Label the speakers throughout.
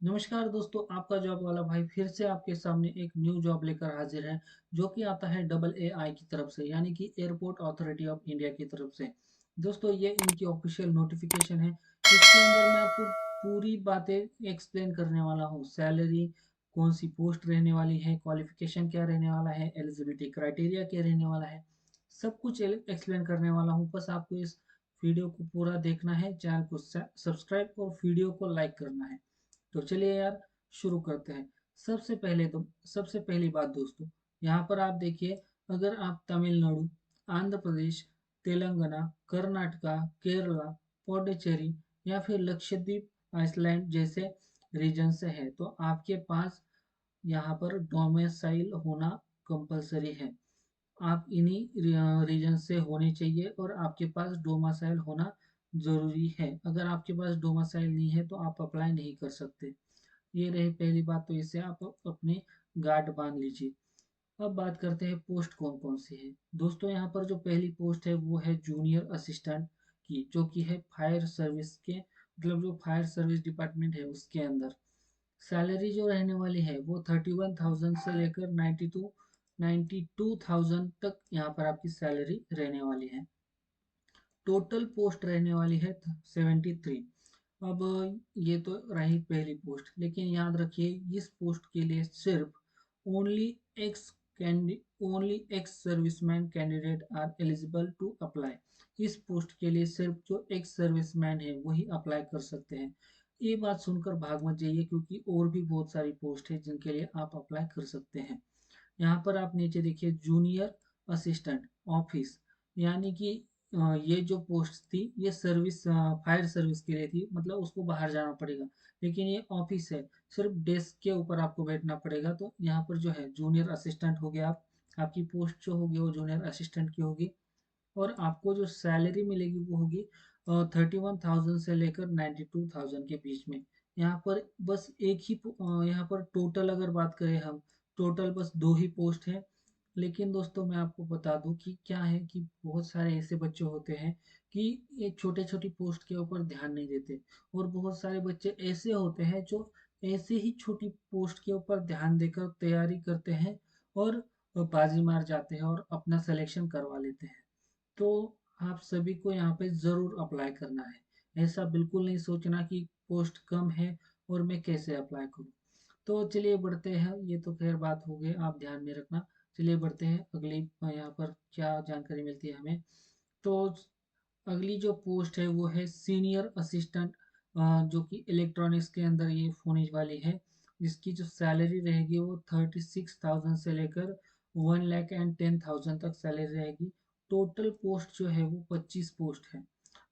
Speaker 1: नमस्कार दोस्तों, आपका जॉब वाला भाई फिर से आपके सामने एक न्यू जॉब लेकर हाजिर है जो कि आता है डबल ए आई की तरफ से यानी कि एयरपोर्ट अथॉरिटी ऑफ इंडिया की तरफ से। दोस्तों ये इनकी ऑफिशियल नोटिफिकेशन है। इसके अंदर मैं आपको पूरी बातें एक्सप्लेन करने वाला हूँ। सैलरी, कौन सी पोस्ट रहने वाली है, क्वालिफिकेशन क्या रहने वाला है, एलिजिबिलिटी क्राइटेरिया क्या रहने वाला है, सब कुछ एक्सप्लेन करने वाला हूँ। बस आपको इस वीडियो को पूरा देखना है, चैनल को सब्सक्राइब और वीडियो को लाइक करना है। तो चलिए यार, शुरू करते हैं। सबसे पहली बात दोस्तों, यहाँ पर आप देखिए, अगर आप तमिलनाडु, आंध्र प्रदेश, तेलंगाना, कर्नाटका, केरला, पौंडीचेरी या फिर लक्षद्वीप आइसलैंड जैसे रीजन से है तो आपके पास यहाँ पर डोमिसाइल होना कंपलसरी है। आप इन्हीं रीजन से होने चाहिए और आपके पास डोमिसाइल होना जरूरी है। अगर आपके पास डोमिसाइल नहीं है तो आप अप्लाई नहीं कर सकते। ये रही पहली बात, तो इससे आप अपने गार्ड बांध लीजिए। अब बात करते हैं पोस्ट कौन कौन सी है। दोस्तों यहाँ पर जो पहली पोस्ट है वो है जूनियर असिस्टेंट की, जो कि है फायर सर्विस के, मतलब जो फायर सर्विस डिपार्टमेंट है उसके अंदर। सैलरी जो रहने वाली है वो 31,000 से लेकर 92,000 तक यहाँ पर आपकी सैलरी रहने वाली है। टोटल पोस्ट रहने वाली है 73। अब ये तो रही पहली पोस्ट, लेकिन याद रखिए इस पोस्ट के लिए सिर्फ only ex only ex serviceman candidate are eligible to apply. इस पोस्ट के लिए सिर्फ जो एक्स सर्विसमैन है वही अप्लाई कर सकते हैं। ये बात सुनकर भाग मत जाइए, क्योंकि और भी बहुत सारी पोस्ट है जिनके लिए आप अप्लाई कर सकते हैं। यहाँ पर आप नीचे देखिए, जूनियर असिस्टेंट ऑफिस, यानी कि ये जो पोस्ट थी ये सर्विस, फायर सर्विस के लिए थी, मतलब उसको बाहर जाना पड़ेगा। लेकिन ये ऑफिस है, सिर्फ डेस्क के ऊपर आपको बैठना पड़ेगा। तो यहाँ पर जो है जूनियर असिस्टेंट हो गया, आप आपकी पोस्ट जो होगी वो जूनियर असिस्टेंट की होगी। और आपको जो सैलरी मिलेगी वो होगी 31,000 से लेकर 92,000 के बीच में। यहाँ पर बस एक ही यहाँ पर टोटल अगर बात करें हम, टोटल बस दो ही पोस्ट है। लेकिन दोस्तों मैं आपको बता दूं कि क्या है कि बहुत सारे ऐसे बच्चे होते हैं कि ये छोटे छोटी पोस्ट के ऊपर ध्यान नहीं देते, और बहुत सारे बच्चे ऐसे होते हैं जो ऐसे ही छोटी पोस्ट के ऊपर ध्यान देकर तैयारी करते हैं और बाजी मार जाते हैं और अपना सिलेक्शन करवा लेते हैं। तो आप सभी को यहाँ पे ज़रूर अप्लाई करना है। ऐसा बिल्कुल नहीं सोचना कि पोस्ट कम है और मैं कैसे अप्लाई करूँ। तो चलिए बढ़ते हैं, ये तो खैर बात हो गई, आप ध्यान में रखना। चलिए बढ़ते हैं अगली, यहाँ पर क्या जानकारी मिलती है हमें। तो अगली जो पोस्ट है वो है सीनियर असिस्टेंट, जो कि इलेक्ट्रॉनिक्स के अंदर ये फोन वाली है। जिसकी जो सैलरी रहेगी वो 36,000 से लेकर 1,10,000 तक सैलरी रहेगी। टोटल पोस्ट जो है वो 25 पोस्ट है।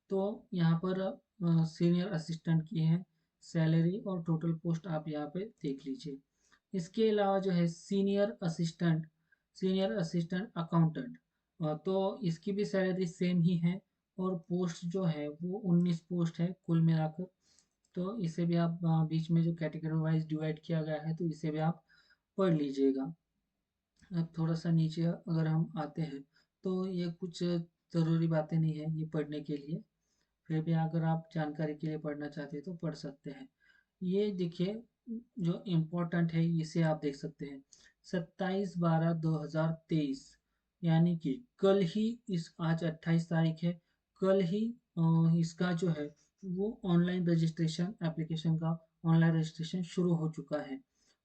Speaker 1: तो यहाँ पर सीनियर असिस्टेंट की है सैलरी और टोटल पोस्ट आप यहाँ पे देख लीजिए। इसके अलावा जो है सीनियर असिस्टेंट अकाउंटेंट, तो इसकी भी सैलरी सेम ही है। और पोस्ट जो है वो 19 पोस्ट है कुल मिलाकर। तो इसे भी आप बीच में जो कैटेगरी वाइज डिवाइड किया गया है तो इसे भी आप पढ़ लीजिएगा। अब थोड़ा सा नीचे अगर हम आते हैं तो ये कुछ ज़रूरी बातें नहीं है ये पढ़ने के लिए। फिर भी अगर आप जानकारी के लिए पढ़ना चाहते हैं तो पढ़ सकते हैं। ये देखिए, जो इम्पोर्टेंट है इसे आप देख सकते हैं। 27/12/2023, यानी कि कल ही, इस आज 28 तारीख है, कल ही इसका जो है वो ऑनलाइन रजिस्ट्रेशन, एप्लीकेशन का ऑनलाइन रजिस्ट्रेशन शुरू हो चुका है।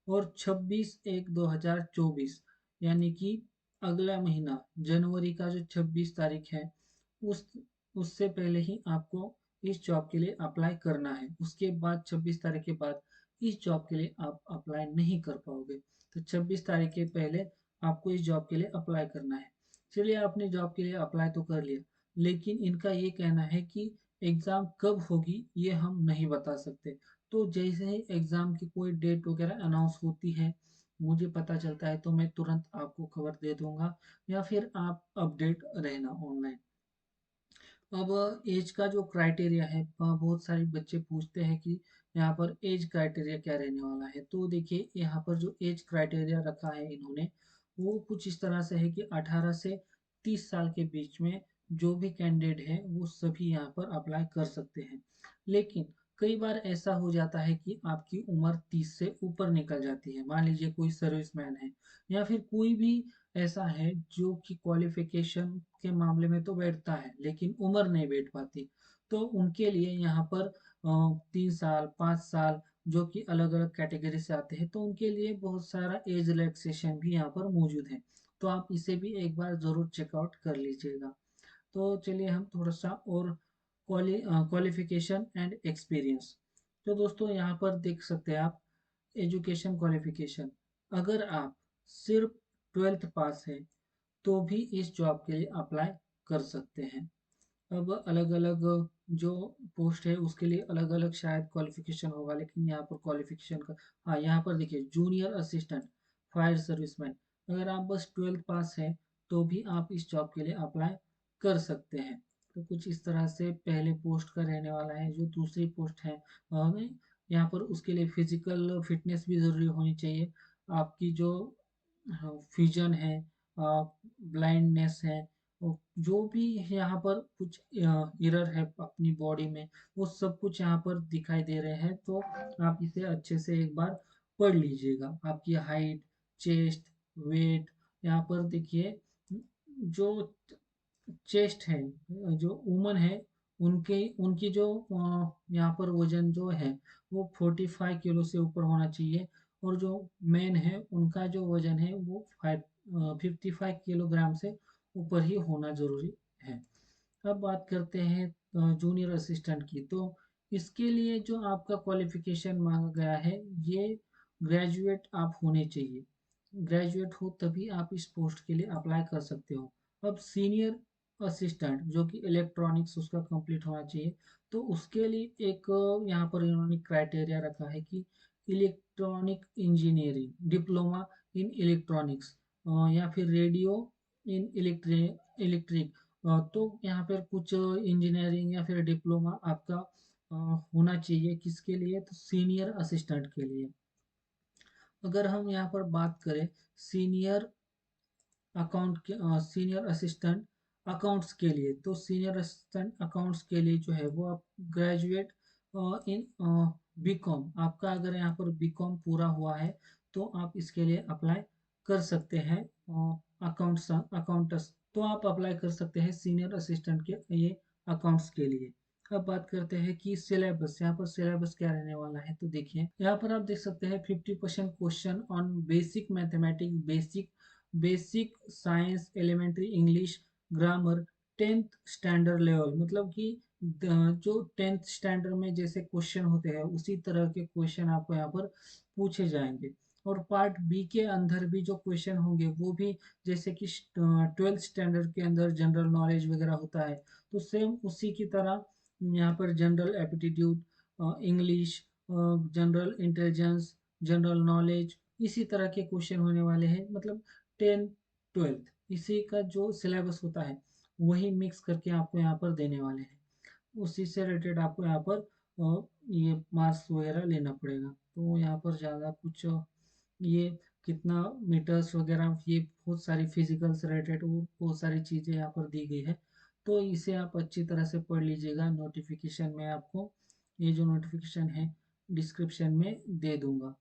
Speaker 1: और 26/1/2024, यानी कि अगला महीना जनवरी का जो 26 तारीख है, उस उससे पहले ही आपको इस जॉब के लिए अप्लाई करना है। उसके बाद 26 तारीख के बाद इस जॉब के लिए आप अप्लाई नहीं कर पाओगे। तो 26 तारीख के पहले आपको इस जॉब के लिए अप्लाई करना है। चलिए, आपने जॉब के लिए अप्लाई तो कर लिया, लेकिन इनका ये कहना है कि एग्ज़ाम कब होगी ये हम नहीं बता सकते। तो जैसे ही एग्ज़ाम की कोई डेट वगैरह अनाउंस होती है, मुझे पता चलता है, तो मैं तुरंत आपको खबर दे दूंगा, या फिर आप अपडेट रहना ऑनलाइन। अब एज का जो क्राइटेरिया है, बहुत सारे बच्चे पूछते हैं कि यहाँ पर एज क्राइटेरिया क्या रहने वाला है। तो देखिए, यहाँ पर जो एज क्राइटेरिया रखा है इन्होंने, वो कुछ इस तरह से है कि 18 से 30 साल के बीच में जो भी कैंडिडेट है वो सभी यहाँ पर अप्लाई कर सकते हैं। लेकिन कई बार ऐसा हो जाता है कि आपकी उम्र 30 से ऊपर निकल जाती है। मान लीजिए कोई सर्विसमैन है या फिर कोई भी ऐसा है जो कि क्वालिफिकेशन के मामले में तो बैठता है लेकिन उम्र नहीं बैठ पाती। तो उनके लिए यहाँ पर 3 साल 5 साल जो कि अलग अलग कैटेगरी से आते हैं, तो उनके लिए बहुत सारा एज रिलैक्सेशन भी यहाँ पर मौजूद है। तो आप इसे भी एक बार ज़रूर चेकआउट कर लीजिएगा। तो चलिए हम थोड़ा सा और क्वालिफिकेशन एंड एक्सपीरियंस। तो दोस्तों यहाँ पर देख सकते हैं आप एजुकेशन क्वालिफिकेशन। अगर आप सिर्फ 12th पास है तो भी इस जॉब के लिए अप्लाई कर सकते हैं। अब अलग अलग जो पोस्ट है उसके लिए अलग अलग शायद क्वालिफिकेशन होगा, लेकिन यहाँ पर क्वालिफिकेशन का, हाँ यहाँ पर देखिए जूनियर असिस्टेंट फायर सर्विसमैन। अगर आप बस 12th पास है तो भी आप इस जॉब के लिए अप्लाई कर सकते हैं। तो कुछ इस तरह से पहले पोस्ट का रहने वाला है। जो दूसरी पोस्ट है हमें यहाँ पर उसके लिए फिजिकल फिटनेस भी ज़रूरी होनी चाहिए। आपकी जो विजन है, ब्लाइंडनेस है, जो भी यहाँ पर कुछ एरर है अपनी बॉडी में, वो सब कुछ यहाँ पर दिखाई दे रहे हैं। तो आप इसे अच्छे से एक बार पढ़ लीजिएगा। आपकी हाइट, चेस्ट, वेट, यहाँ पर देखिए जो चेस्ट है, जो वुमन है, उनके उनकी जो यहाँ पर वजन जो है वो 45 किलो से ऊपर होना चाहिए। और जो मैन है उनका जो वजन है वो 55 किलोग्राम से ऊपर ही होना जरूरी है। अब बात करते हैं जूनियर असिस्टेंट की। तो इसके लिए जो आपका क्वालिफिकेशन मांगा गया है, ये ग्रेजुएट आप होने चाहिए। ग्रेजुएट हो तभी आप इस पोस्ट के लिए अप्लाई कर सकते हो। अब सीनियर असिस्टेंट जो कि इलेक्ट्रॉनिक्स उसका कंप्लीट होना चाहिए। तो उसके लिए एक यहाँ पर इन्होंने क्राइटेरिया रखा है कि electronic engineering diploma in electronics या फिर रेडियो इन इलेक्ट्रिक। तो यहाँ पर कुछ इंजीनियरिंग या फिर डिप्लोमा आपका होना चाहिए। किसके लिए? तो सीनियर असिस्टेंट के लिए। अगर हम यहाँ पर बात करें सीनियर सीनियर असिस्टेंट अकाउंट्स के लिए, तो सीनियर असिस्टेंट अकाउंट्स के लिए जो है वो आप ग्रेजुएट इन बीकॉम, आपका अगर यहाँ पर बीकॉम पूरा हुआ है तो आप इसके लिए अप्लाई कर सकते हैं। अकाउंट्स तो आप अप्लाई कर सकते हैं सीनियर असिस्टेंट के ये अकाउंट्स के लिए। अब बात करते हैं कि सिलेबस, यहाँ पर सिलेबस क्या रहने वाला है। तो देखिए यहाँ पर आप देख सकते हैं 50% question on basic mathematics, basic science, elementary English, grammar, 10th standard level. मतलब कि जो 10th स्टैंडर्ड में जैसे क्वेश्चन होते हैं उसी तरह के क्वेश्चन आपको यहाँ पर पूछे जाएंगे। और पार्ट बी के अंदर भी जो क्वेश्चन होंगे वो भी जैसे कि 12th स्टैंडर्ड के अंदर जनरल नॉलेज वगैरह होता है, तो सेम उसी की तरह यहाँ पर general aptitude, English, general intelligence, general knowledge, इसी तरह के क्वेश्चन होने वाले हैं। मतलब 10 12th इसी का जो सिलेबस होता है वही मिक्स करके आपको यहाँ पर देने वाले हैं। उसी से रिलेटेड आपको यहाँ पर ये मार्क्स वगैरह लेना पड़ेगा। तो यहाँ पर ज़्यादा कुछ ये कितना मीटर्स वगैरह, ये बहुत सारी फिजिकल से रिलेटेड वो बहुत सारी चीज़ें यहाँ पर दी गई है। तो इसे आप अच्छी तरह से पढ़ लीजिएगा। नोटिफिकेशन में आपको ये जो नोटिफिकेशन है डिस्क्रिप्शन में दे दूंगा।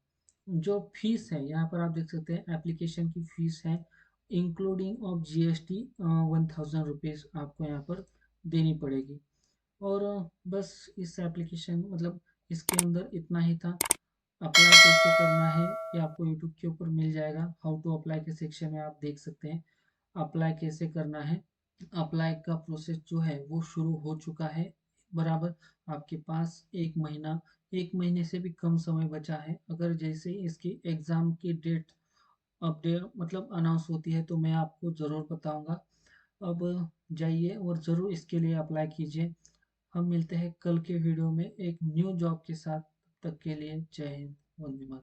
Speaker 1: जो फीस है यहाँ पर आप देख सकते हैं, एप्लीकेशन की फीस है इंक्लूडिंग ऑफ जीएसटी 1000 रुपीज़ आपको यहाँ पर देनी पड़ेगी। और बस इस एप्लीकेशन मतलब इसके अंदर इतना ही था। अप्लाई कैसे करना है ये आपको यूट्यूब के ऊपर मिल जाएगा। हाउ टू अप्लाई के सेक्शन में आप देख सकते हैं अप्लाई कैसे करना है। अप्लाई का प्रोसेस जो है वो शुरू हो चुका है बराबर। आपके पास एक महीने से भी कम समय बचा है। अगर जैसे ही इसकी एग्ज़ाम की डेट अपडेट मतलब अनाउंस होती है तो मैं आपको ज़रूर बताऊंगा। अब जाइए और ज़रूर इसके लिए अप्लाई कीजिए। हम मिलते हैं कल के वीडियो में एक न्यू जॉब के साथ। तब तक के लिए जय हिंद, वंदे मातरम।